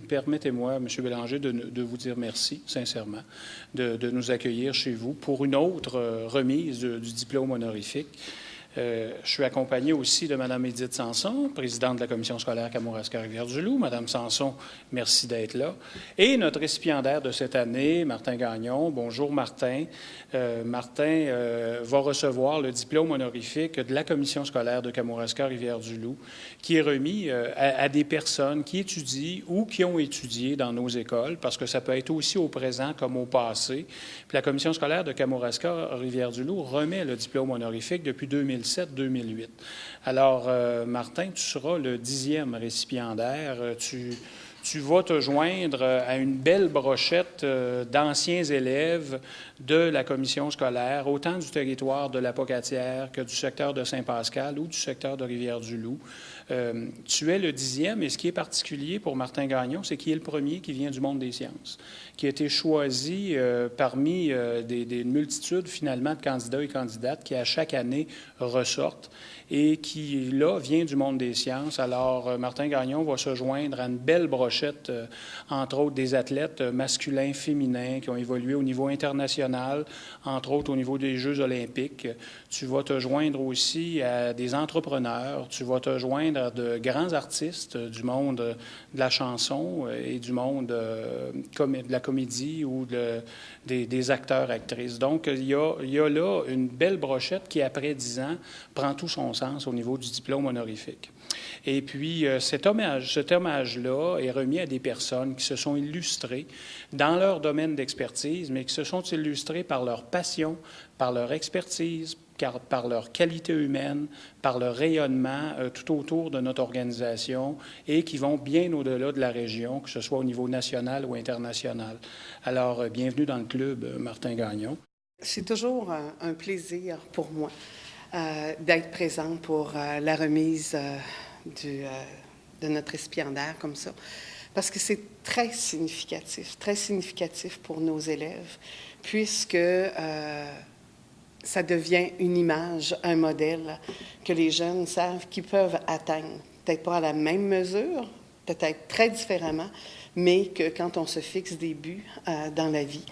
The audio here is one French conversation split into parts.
permettez-moi, M. Bélanger, de vous dire merci, sincèrement, de nous accueillir chez vous pour une autre remise du diplôme honorifique. Je suis accompagné aussi de Mme Édith Sanson, présidente de la commission scolaire Kamouraska-Rivière-du-Loup. Mme Sanson, merci d'être là. Et notre récipiendaire de cette année, Martin Gagnon. Bonjour, Martin. Martin va recevoir le diplôme honorifique de la commission scolaire de Kamouraska-Rivière-du-Loup, qui est remis à des personnes qui étudient ou qui ont étudié dans nos écoles, parce que ça peut être aussi au présent comme au passé. Puis la commission scolaire de Kamouraska-Rivière-du-Loup remet le diplôme honorifique depuis 2007-2008. Alors, Martin, tu seras le 10e récipiendaire. Tu vas te joindre à une belle brochette d'anciens élèves de la commission scolaire, autant du territoire de la Pocatière que du secteur de Saint-Pascal ou du secteur de Rivière-du-Loup. Tu es le 10e, et ce qui est particulier pour Martin Gagnon, c'est qu'il est le premier qui vient du monde des sciences, qui a été choisi parmi des multitudes, finalement, de candidats et candidates qui, à chaque année, ressortent et qui, là, vient du monde des sciences. Alors, Martin Gagnon va se joindre à une belle brochette, entre autres des athlètes masculins, féminins, qui ont évolué au niveau international, entre autres au niveau des Jeux olympiques. Tu vas te joindre aussi à des entrepreneurs, tu vas te joindre à de grands artistes du monde de la chanson et du monde de la comédie ou des acteurs, actrices. Donc, il y a là une belle brochette qui, après 10 ans, prend tout son sens au niveau du diplôme honorifique. Et puis, cet hommage-là est remis à des personnes qui se sont illustrées dans leur domaine d'expertise, mais qui se sont illustrées par leur passion, par leur expertise, par leur qualité humaine, par leur rayonnement tout autour de notre organisation et qui vont bien au-delà de la région, que ce soit au niveau national ou international. Alors, bienvenue dans le club, Martin Gagnon. C'est toujours un plaisir pour moi d'être présente pour la remise de notre récipiendaire comme ça, parce que c'est très significatif pour nos élèves, puisque ça devient une image, un modèle que les jeunes savent qu'ils peuvent atteindre. Peut-être pas à la même mesure, peut-être très différemment, mais que quand on se fixe des buts dans la vie,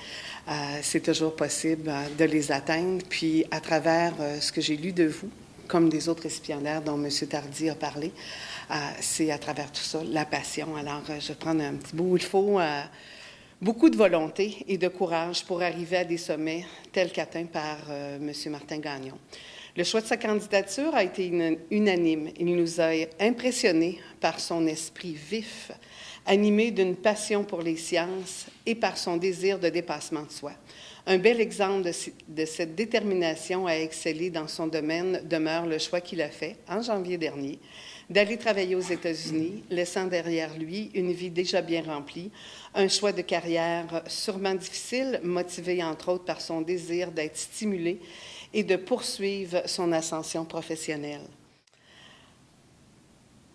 c'est toujours possible de les atteindre. Puis, à travers ce que j'ai lu de vous, comme des autres récipiendaires dont M. Tardy a parlé, c'est à travers tout ça, la passion. Alors, je vais prendre un petit bout. Il faut beaucoup de volonté et de courage pour arriver à des sommets tels qu'atteints par M. Martin Gagnon. Le choix de sa candidature a été unanime. Il nous a impressionnés par son esprit vif, animé d'une passion pour les sciences et par son désir de dépassement de soi. Un bel exemple de cette détermination à exceller dans son domaine demeure le choix qu'il a fait, en janvier dernier, d'aller travailler aux États-Unis, laissant derrière lui une vie déjà bien remplie, un choix de carrière sûrement difficile, motivé entre autres par son désir d'être stimulé et de poursuivre son ascension professionnelle.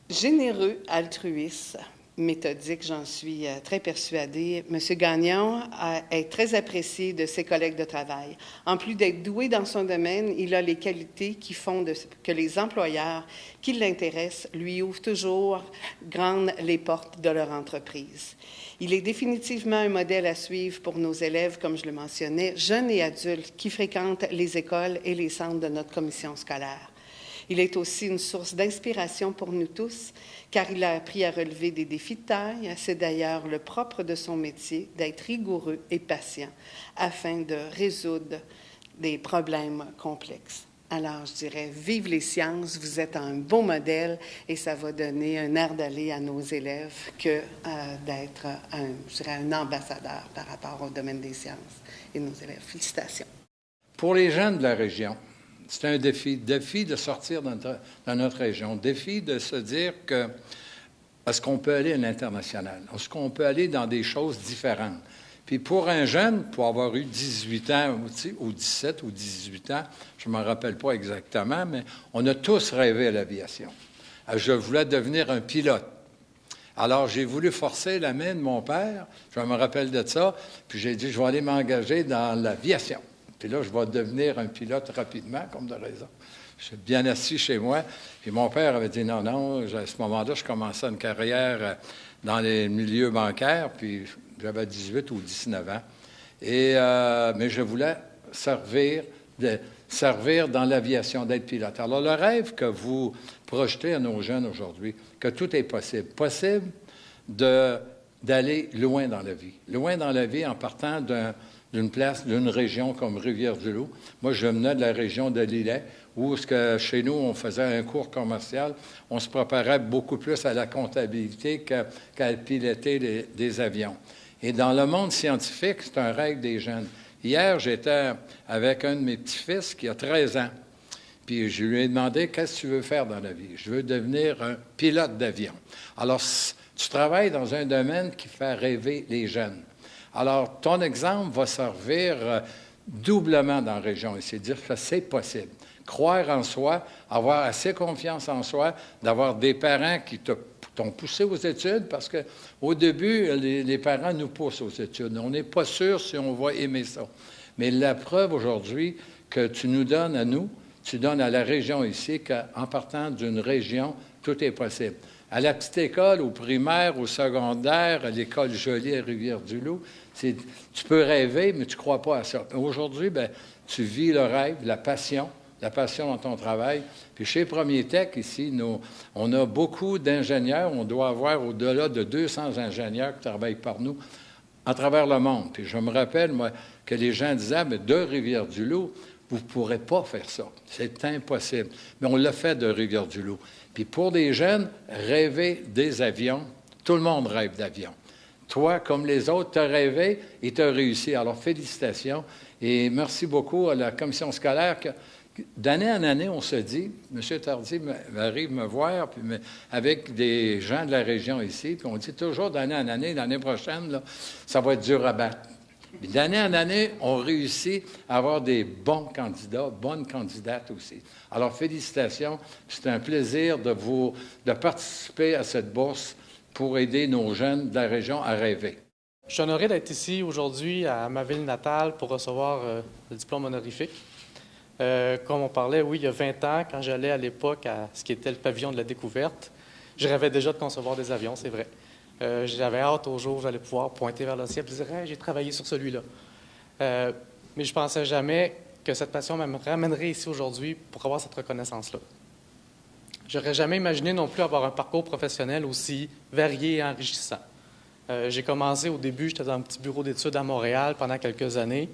Généreux, altruiste, méthodique, j'en suis très persuadée. M. Gagnon est très apprécié de ses collègues de travail. En plus d'être doué dans son domaine, il a les qualités qui font que les employeurs qui l'intéressent lui ouvrent toujours grandes les portes de leur entreprise. Il est définitivement un modèle à suivre pour nos élèves, comme je le mentionnais, jeunes et adultes qui fréquentent les écoles et les centres de notre commission scolaire. Il est aussi une source d'inspiration pour nous tous, car il a appris à relever des défis de taille. C'est d'ailleurs le propre de son métier d'être rigoureux et patient afin de résoudre des problèmes complexes. Alors, je dirais, vive les sciences, vous êtes un beau modèle et ça va donner un air d'aller à nos élèves que d'être, un ambassadeur par rapport au domaine des sciences et nos élèves. Félicitations. Pour les jeunes de la région, c'est un défi de sortir dans notre région, défi de se dire que est-ce qu'on peut aller à l'international, est-ce qu'on peut aller dans des choses différentes. Puis pour un jeune, pour avoir eu 18 ans, ou 17 ou 18 ans, je ne me rappelle pas exactement, mais on a tous rêvé à l'aviation. Je voulais devenir un pilote. Alors, j'ai voulu forcer la main de mon père, je me rappelle de ça, puis j'ai dit, je vais aller m'engager dans l'aviation. Puis là, je vais devenir un pilote rapidement, comme de raison. J'étais bien assis chez moi. Puis mon père avait dit non, non. À ce moment-là, je commençais une carrière dans les milieux bancaires, puis j'avais 18 ou 19 ans. Mais je voulais servir dans l'aviation, d'être pilote. Alors, le rêve que vous projetez à nos jeunes aujourd'hui, que tout est possible. Possible d'aller loin dans la vie. Loin dans la vie en partant d'une place, d'une région comme Rivière-du-Loup. Moi, je venais de la région de Lillet, où chez nous, on faisait un cours commercial. On se préparait beaucoup plus à la comptabilité qu'à piloter des avions. Et dans le monde scientifique, c'est un rêve des jeunes. Hier, j'étais avec un de mes petits-fils qui a 13 ans. Puis je lui ai demandé, qu'est-ce que tu veux faire dans la vie? Je veux devenir un pilote d'avion. Alors, tu travailles dans un domaine qui fait rêver les jeunes. Alors, ton exemple va servir doublement dans la région ici, dire que c'est possible. Croire en soi, avoir assez confiance en soi, d'avoir des parents qui t'ont poussé aux études, parce qu'au début, les parents nous poussent aux études. On n'est pas sûr si on va aimer ça. Mais la preuve aujourd'hui que tu nous donnes à nous, tu donnes à la région ici, qu'en partant d'une région, tout est possible. À la petite école, au primaire, au secondaire, à l'école Joly à Rivière-du-Loup, tu peux rêver, mais tu ne crois pas à ça. Aujourd'hui, tu vis le rêve, la passion dans ton travail. Puis chez Premier Tech, ici, on a beaucoup d'ingénieurs. On doit avoir au-delà de 200 ingénieurs qui travaillent par nous à travers le monde. Puis je me rappelle, moi, que les gens disaient, mais de Rivière-du-Loup, vous ne pourrez pas faire ça. C'est impossible. Mais on l'a fait de Rivière-du-Loup. Puis pour des jeunes, rêver des avions, tout le monde rêve d'avions. Toi, comme les autres, tu as rêvé et tu as réussi. Alors, félicitations. Et merci beaucoup à la commission scolaire. D'année en année, on se dit, M. Tardy arrive me voir, puis avec des gens de la région ici, puis on dit toujours d'année en année, l'année prochaine, là, ça va être dur à battre. Puis d'année en année, on réussit à avoir des bons candidats, bonnes candidates aussi. Alors, félicitations. C'est un plaisir de participer à cette bourse pour aider nos jeunes de la région à rêver. Je suis honoré d'être ici aujourd'hui à ma ville natale pour recevoir le diplôme honorifique. Comme on parlait, oui, il y a 20 ans, quand j'allais à l'époque à ce qui était le pavillon de la découverte, je rêvais déjà de concevoir des avions, c'est vrai. J'avais hâte au jour où j'allais pouvoir pointer vers le ciel et dire hey, « j'ai travaillé sur celui-là ». Mais je ne pensais jamais que cette passion me ramènerait ici aujourd'hui pour avoir cette reconnaissance-là. Je n'aurais jamais imaginé non plus avoir un parcours professionnel aussi varié et enrichissant. J'ai commencé au début, j'étais dans un petit bureau d'études à Montréal pendant quelques années.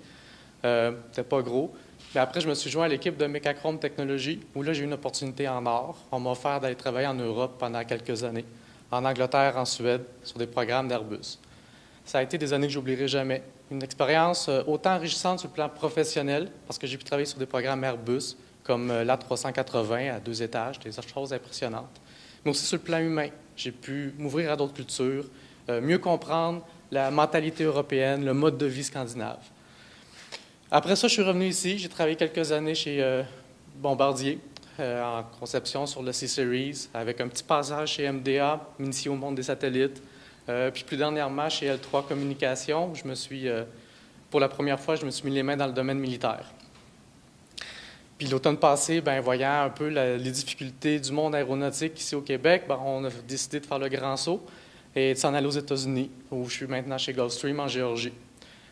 C'était pas gros. Mais après, je me suis joint à l'équipe de Mecachrome Technologies, où là, j'ai eu une opportunité en or. On m'a offert d'aller travailler en Europe pendant quelques années, en Angleterre, en Suède, sur des programmes d'Airbus. Ça a été des années que j'oublierai jamais. Une expérience autant enrichissante sur le plan professionnel, parce que j'ai pu travailler sur des programmes Airbus, comme l'A380 à 2 étages, des choses impressionnantes. Mais aussi sur le plan humain. J'ai pu m'ouvrir à d'autres cultures, mieux comprendre la mentalité européenne, le mode de vie scandinave. Après ça, je suis revenu ici. J'ai travaillé quelques années chez Bombardier, en conception sur le C-Series, avec un petit passage chez MDA, initié au monde des satellites. Puis plus dernièrement, chez L3 Communications, pour la première fois, je me suis mis les mains dans le domaine militaire. Puis l'automne passé, voyant un peu les difficultés du monde aéronautique ici au Québec, on a décidé de faire le grand saut et de s'en aller aux États-Unis, où je suis maintenant chez Gulfstream en Géorgie.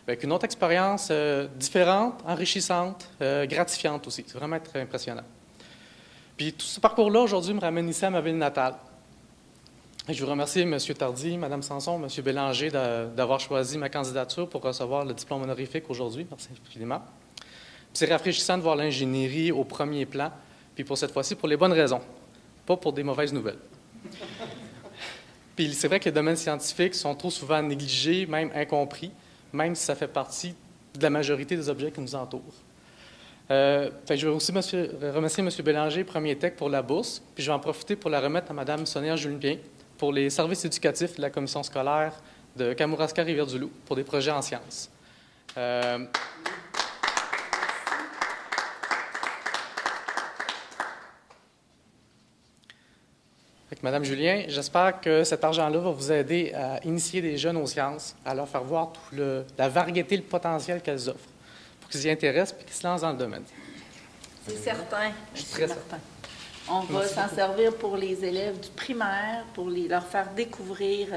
Avec une autre expérience différente, enrichissante, gratifiante aussi. C'est vraiment très impressionnant. Puis tout ce parcours-là, aujourd'hui, me ramène ici à ma ville natale. Et je veux remercier M. Tardy, Mme Sanson, M. Bélanger d'avoir choisi ma candidature pour recevoir le diplôme honorifique aujourd'hui. Merci infiniment. C'est rafraîchissant de voir l'ingénierie au premier plan, puis pour cette fois-ci, pour les bonnes raisons, pas pour des mauvaises nouvelles. Puis c'est vrai que les domaines scientifiques sont trop souvent négligés, même incompris, même si ça fait partie de la majorité des objets qui nous entourent. Je veux aussi remercier M. Bélanger, Premier Tech, pour la bourse, puis je vais en profiter pour la remettre à Mme Sonia Julien pour les services éducatifs de la commission scolaire de Kamouraska-Rivière-du-Loup pour des projets en sciences. Madame Julien, j'espère que cet argent-là va vous aider à initier des jeunes aux sciences, à leur faire voir la variété, le potentiel qu'elles offrent, pour qu'ils s'y intéressent et qu'ils se lancent dans le domaine. C'est certain. Je suis très certain. On va s'en servir pour les élèves du primaire, pour leur faire découvrir,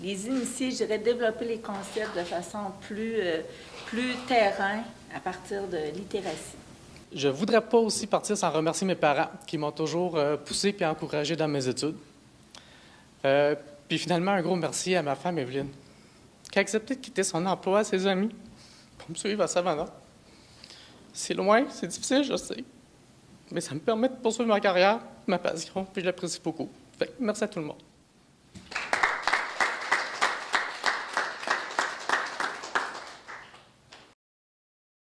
les initier, je dirais, développer les concepts de façon plus terrain à partir de littératie. Je ne voudrais pas aussi partir sans remercier mes parents qui m'ont toujours poussé et encouragé dans mes études. Puis finalement, un gros merci à ma femme Evelyne, qui a accepté de quitter son emploi, ses amis, pour me suivre à Savannah. C'est loin, c'est difficile, je sais, mais ça me permet de poursuivre ma carrière, ma passion, puis je l'apprécie beaucoup. Fait que merci à tout le monde.